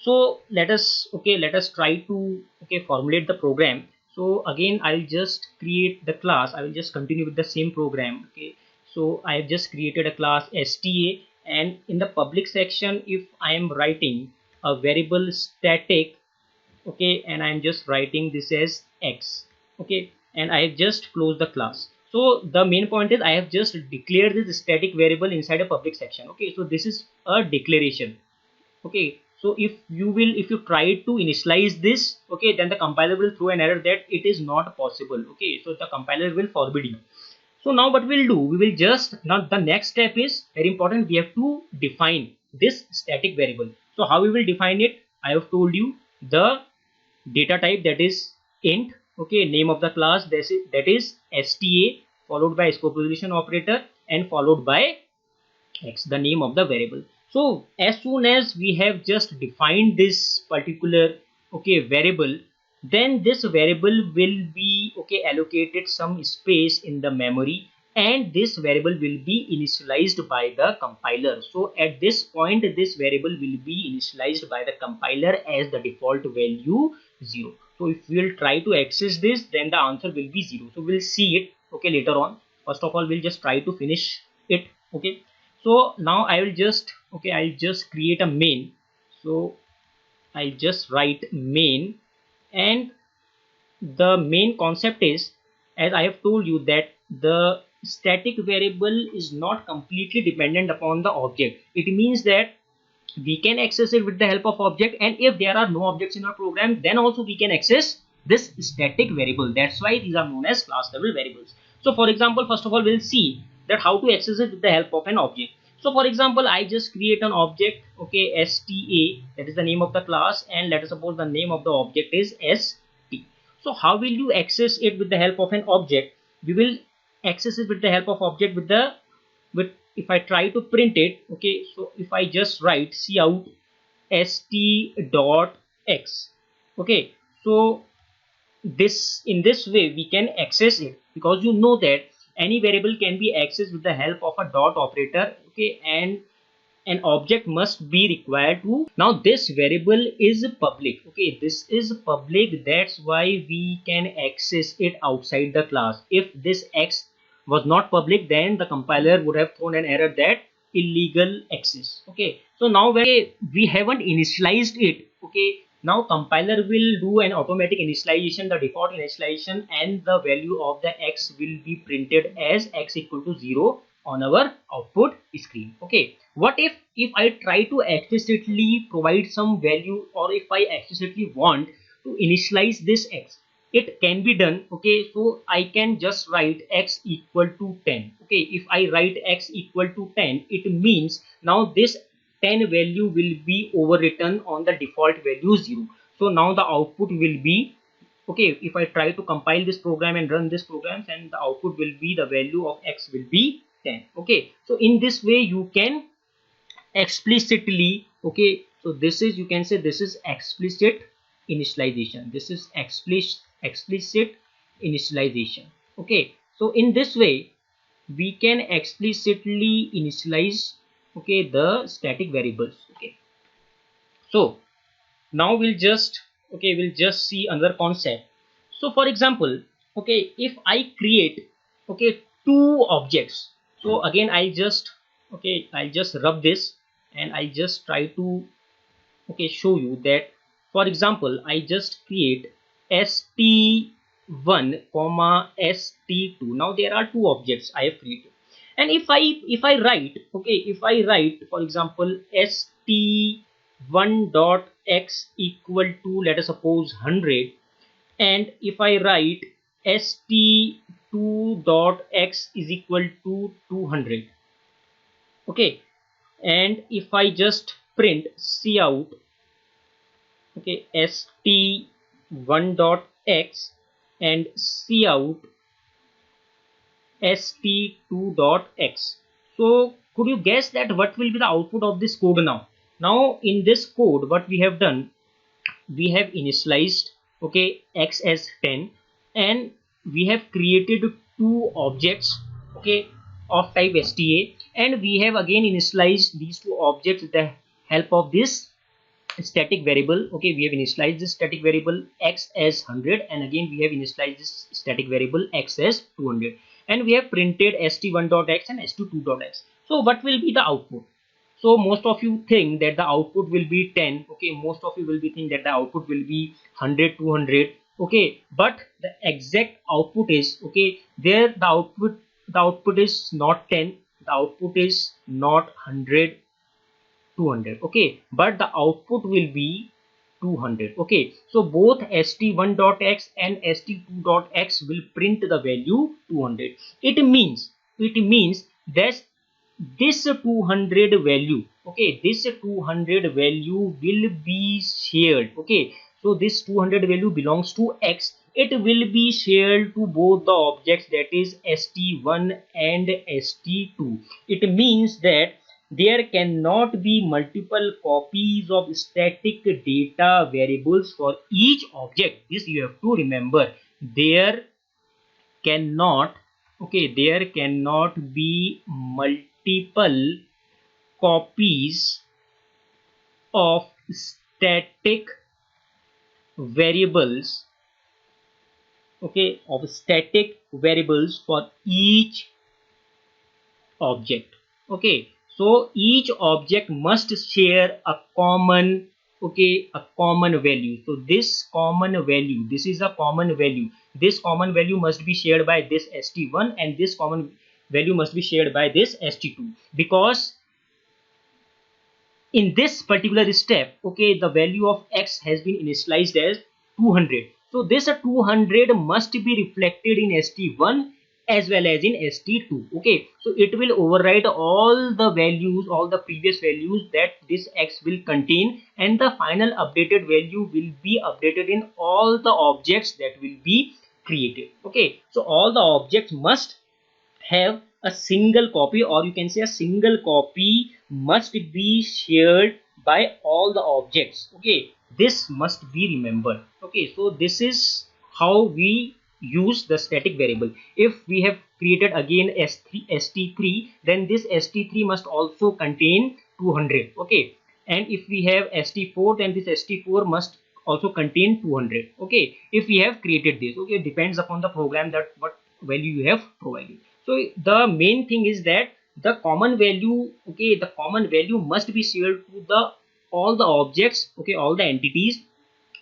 So let us try to formulate the program. So again, I'll just create the class. I will just continue with the same program. Okay, so I have just created a class sta, and in the public section, if I am writing a variable static, okay, and I'm just writing this as x, okay, and I have just closed the class. So the main point is I have just declared this static variable inside a public section. Okay, so this is a declaration. Okay, so if you try to initialize this, okay, then the compiler will throw an error that it is not possible. Okay, so the compiler will forbid you. So now what we'll do, we will just, now the next step is very important, we have to define this static variable. So how we will define it, I have told you, the data type, that is int, okay, name of the class, that is sta, followed by scope resolution operator, and followed by x, the name of the variable. So as soon as we have just defined this particular variable, then this variable will be allocated some space in the memory, and this variable will be initialized by the compiler. So at this point, this variable will be initialized by the compiler as the default value 0. So if we will try to access this, then the answer will be 0. So we'll see it later on. First of all, we'll just try to finish it. Okay, so now I will just I'll just create a main. So I'll just write main, and the main concept is, as I have told you, that the static variable is not completely dependent upon the object. It means that we can access it with the help of object, and if there are no objects in our program, then also we can access this static variable. That's why these are known as class level variables. So for example, first of all, we'll see that how to access it with the help of an object. So for example, I just create an object, sta, that is the name of the class, and let us suppose the name of the object is st. So how will you access it with the help of an object? We will access it with the help of object with if I try to print it, okay, so if I just write cout st dot x, okay, so in this way we can access it, because you know that any variable can be accessed with the help of a dot operator, okay, and an object must be required to. Now this variable is public, okay, this is public, that's why we can access it outside the class. If this x was not public, then the compiler would have thrown an error that illegal access. Okay, so now when we haven't initialized it, okay, now compiler will do an automatic initialization, the default initialization, and the value of the x will be printed as x equal to 0 on our output screen. Okay, what if I try to explicitly provide some value, or if I explicitly want to initialize this x, it can be done. Okay, so I can just write x equal to 10. Okay, if I write x equal to 10, it means now this 10 value will be overwritten on the default value 0. So now the output will be, okay, if I try to compile this program and run this program, and the output will be, the value of x will be 10. Okay, so in this way you can explicitly, okay, so this is, you can say, this is explicit initialization, this is explicit initialization. Okay, so in this way we can explicitly initialize, okay, the static variables. Okay, so now we'll just see another concept. So for example, okay, if I create, okay, two objects, so again I'll just rub this, and I just try to show you that. For example, I just create st1 comma st2. Now there are two objects I have created, and if I write, okay, if I write, for example, st1 dot x equal to, let us suppose, 100, and if I write st2 dot x is equal to 200, okay, and if I just print cout, okay, st1 dot x and cout st2 dot x, so could you guess that what will be the output of this code? Now in this code, what we have done, we have initialized, okay, x as 10, and we have created two objects, okay, of type sta, and we have again initialized these two objects with the help of this static variable. Okay, we have initialized this static variable x as 100, and again we have initialized this static variable x as 200, and we have printed st1.x and st2.x. so what will be the output? So most of you think that the output will be 10. Okay, most of you will be think that the output will be 100, 200. Okay, but the exact output is, okay, there the output is not 10, the output is not 100, 200. Okay, but the output will be 200. Okay, so both st1.x and st2.x will print the value 200. It means that this 200 value, okay, this 200 value will be shared. Okay, so this 200 value belongs to x. It will be shared to both the objects, that is st1 and st2. It means that there cannot be multiple copies of static data variables for each object. This you have to remember. There cannot, okay, there cannot be multiple copies of static variables, okay, of static variables for each object. Okay, so each object must share a common, okay, a common value. So this common value, this is a common value, this common value must be shared by this st1, and this common value must be shared by this st2, because in this particular step, okay, the value of x has been initialized as 200. So this 200 must be reflected in st1 as well as in st2. Okay, so it will override all the values, all the previous values that this x will contain, and the final updated value will be updated in all the objects that will be created. Okay, so all the objects must have a single copy, or you can say a single copy must be shared by all the objects. Okay, this must be remembered. Okay, so this is how we use the static variable. If we have created again st3, then this st3 must also contain 200. Okay, and if we have st4, then this st4 must also contain 200. Okay, if we have created this, okay, depends upon the program that what value you have provided. So the main thing is that the common value, okay, the common value must be shared to the all the objects, okay, all the entities.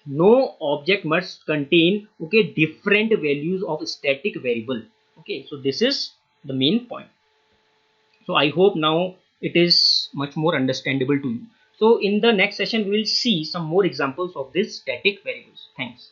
No object must contain, okay, different values of static variable. Okay, so this is the main point. So I hope now it is much more understandable to you. So in the next session we will see some more examples of this static variables. Thanks.